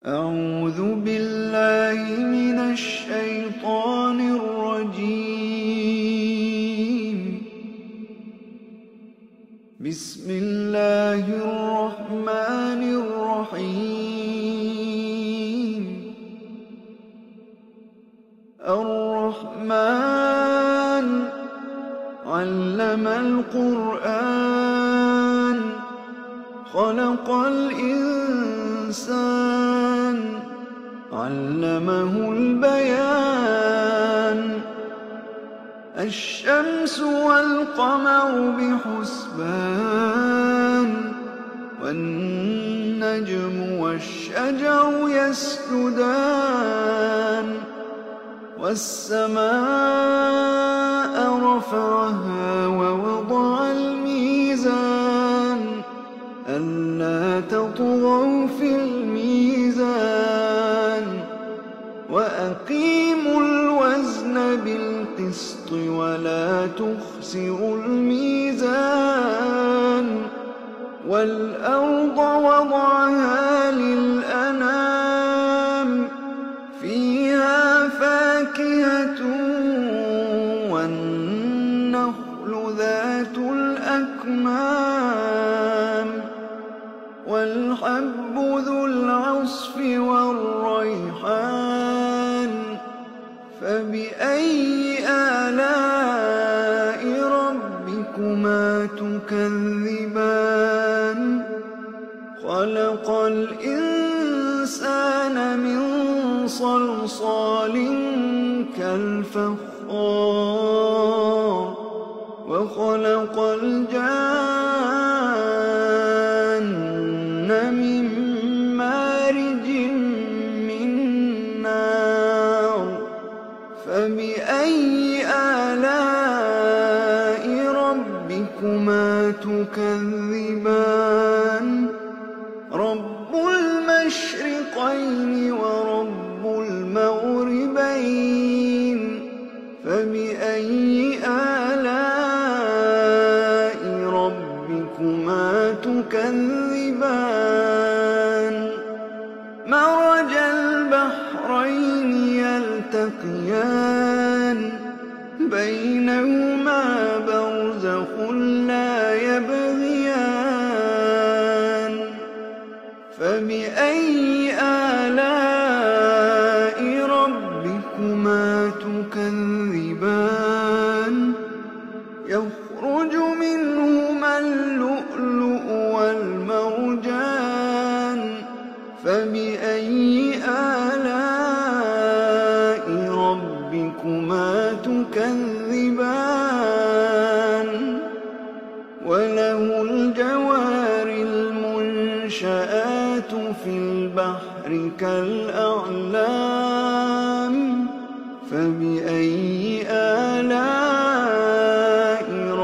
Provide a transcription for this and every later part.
أعوذ بالله من الشيطان الرجيم. بسم الله الرحمن الرحيم. الرحمن علم القرآن خلق الإنسان علمه البيان. الشمس والقمر بحسبان والنجم والشجر يسجدان. والسماء رفعها ووضع الميزان ألا تطغوا في الميزان وأقيموا الوزن بالقسط ولا تخسروا الميزان. والأرض وضعها للأنام فيها فاكهة والنخل ذات الأكمام والحب ذو العصف والريحان. فبأي آلاء ربكما تكذبان؟ خلق الإنسان من صلصال كالفخار وخلق الجان من مارج من نار. فبأي آلاء ربكما تكذبان؟ رب المشرقين ورب المغربين. فبأي آلاء ربكما تكذبان؟ مرج البحرين يلتقيان بينهما برزخ لا يبغيان. فبأي آلاء ربكما تكذبان؟ يخرج منهما اللؤلؤ والمرجان. فبأي آلاء ربكما تكذبان؟ وله الجوار المنشآت في البحر كالأعلام. فبأي آلاء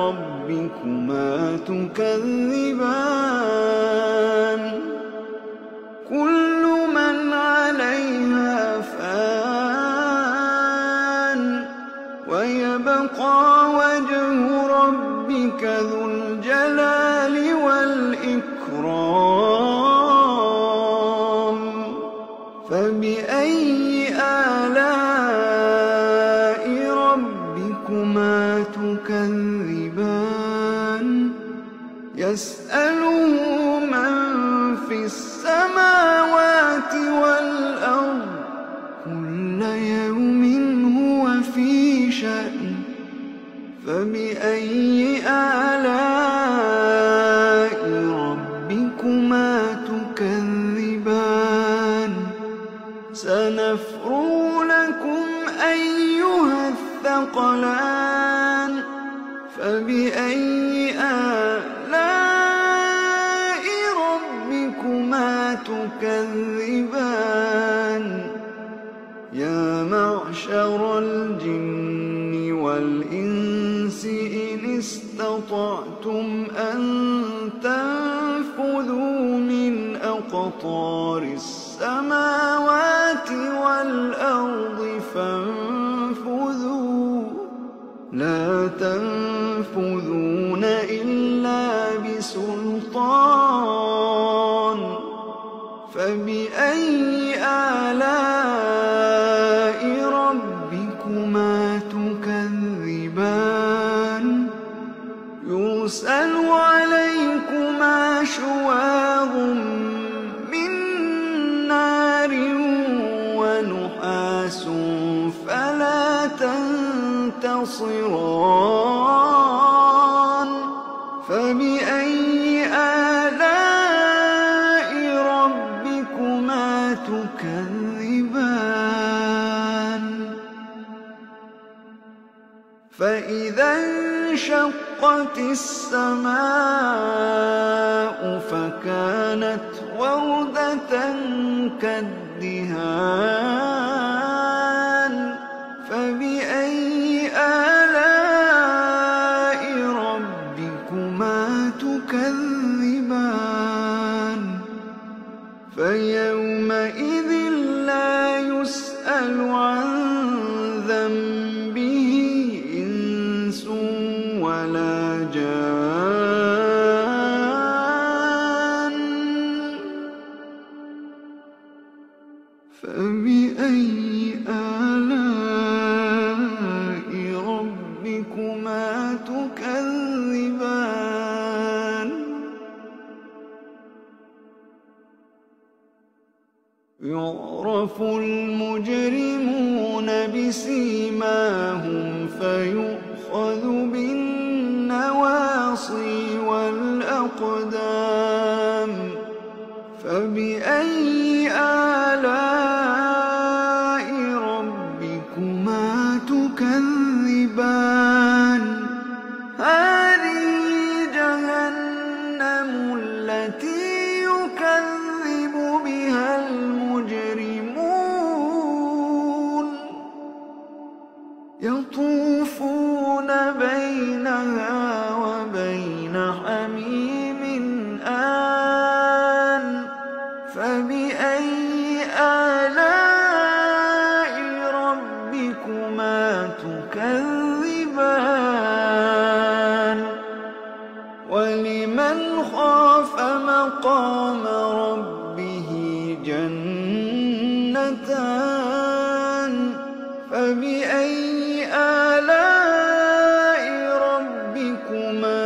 ربكما تكذبان؟ كل من عليها فان ويبقى وجه ربك ذو الجلال والإكرام. فبأي آلاء ربكما تكذبان؟ يسأله من في السماوات والأرض كل يوم هو في شأن. فبأي آلاء ربكما تكذبان؟ سنفرغ لكم أيها الثقلان. فبأي آلاء ربكما تكذبان؟ يا معشر الجن والإنس إن استطعتم أن تنفذوا من أقطار السماوات والأرض فانفذوا لا تنفذون إلا بسلطان. فبأي آلاء ربكما تكذبان يرسل عليكما شواظ من نار ونحاس فلا تنتصران فبأي آلاء ربكما تكذبان فإذا انشقت السماء فكانت وردة كالدهان فبأي آلاء ربكما تكذبان فيومئذ لا يسأل عن ذنبه إنس ولا جان فبأي آلاء ربكما تكذبان يعرف المجرمون بسيماهم فيؤخذ بالنواصي والأقدام فبأي آلاء ربكما تكذبان هذه جهنم التي يكذب بها المجرمون يطوفون بينها وبين حميم آن فبأي آلاء ربكما تكذبان ولمن خاف مقام ربه جنتان فبأي آلاء ربكما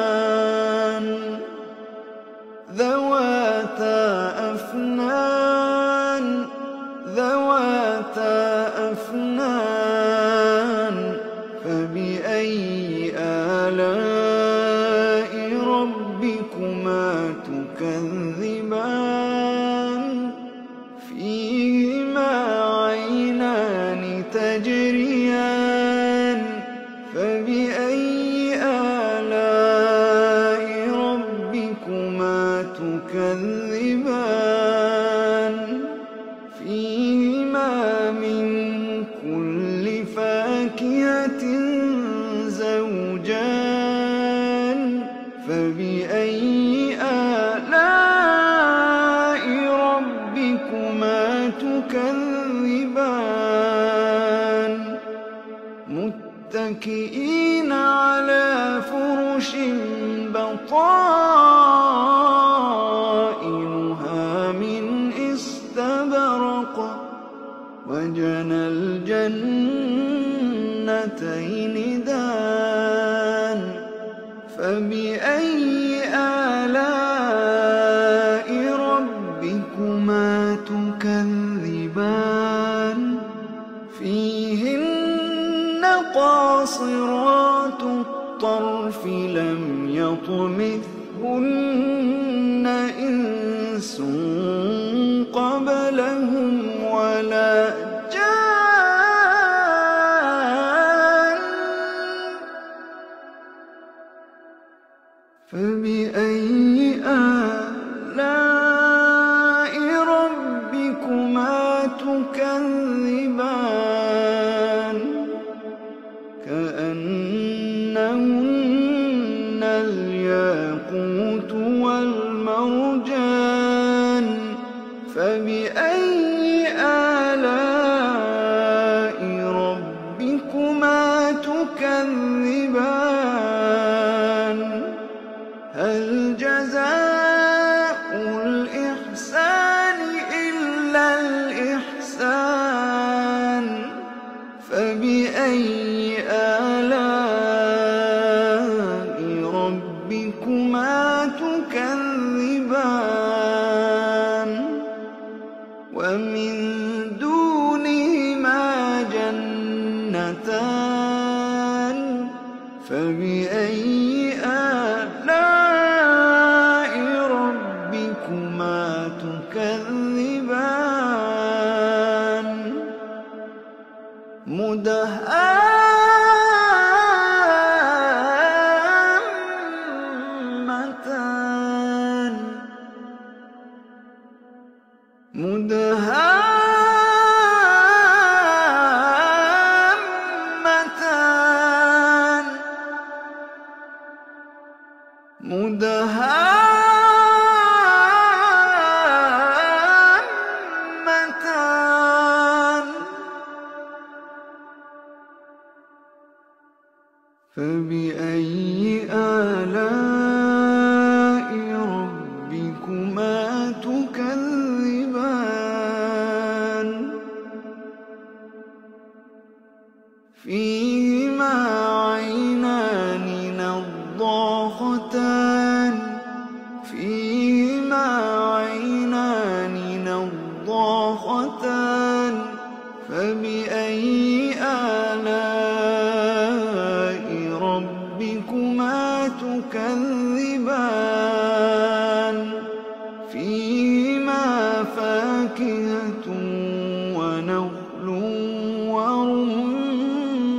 تكذبان ذواتا أفنان فبأي آلاء ربكما تكذبان فيهما عينان تجريان فبأي آلاء ربكما تكذبان فيهما من كل فاكهة زوجان فبأي آلاء ربكما تكذبان متكئين على فرش بطائنها من استبرق وجنى الجنتين دان فبأي آلاء ربكما تكذبان فيهن قاصرات الطرف لم يطمثهن إنس قبلهم ولا جان فبأي آلاء ربكما تكذبان كأنهن الياقوت والمرجان فبأي آلاء ربكما تكذبان هل جزاء مدهامتان فبأي آلاء ربكما تكذبان فيهما عينان نضاختان فيهما عينان نضاختان فبأي آلاء ربكما تكذبان فيهما فاكهة ونخل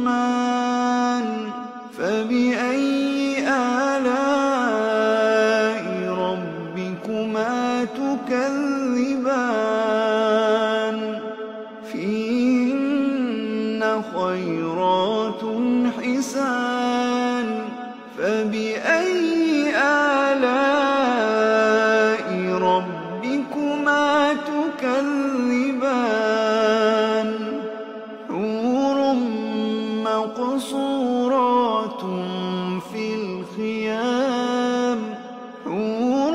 ورمان فبأي آلاء ربكما تكذبان فيهن خيرات حسان فبأي آلاء ربكما تكذبان حور مقصورات في الخيام حور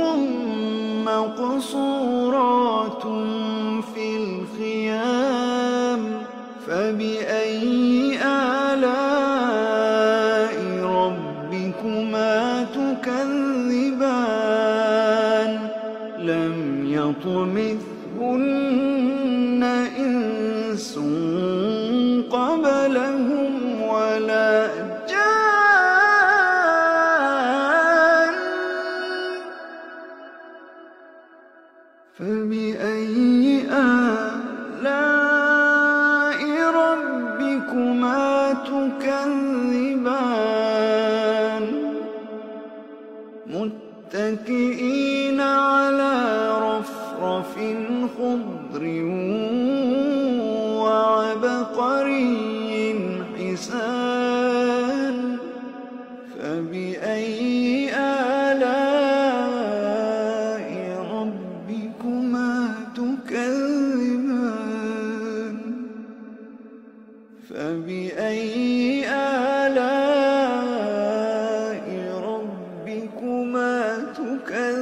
مقصورات في الخيام فبأي آلاء ربكما تكذبان لم يطمثهن إنس قبلهم ولا جان فبأي آلاء ربكما تكذبان متكئين على رفرف خضر وعبقري حسان فبأي آلاء ربكما تكذبان فبأي آلاء ربكما تكذبان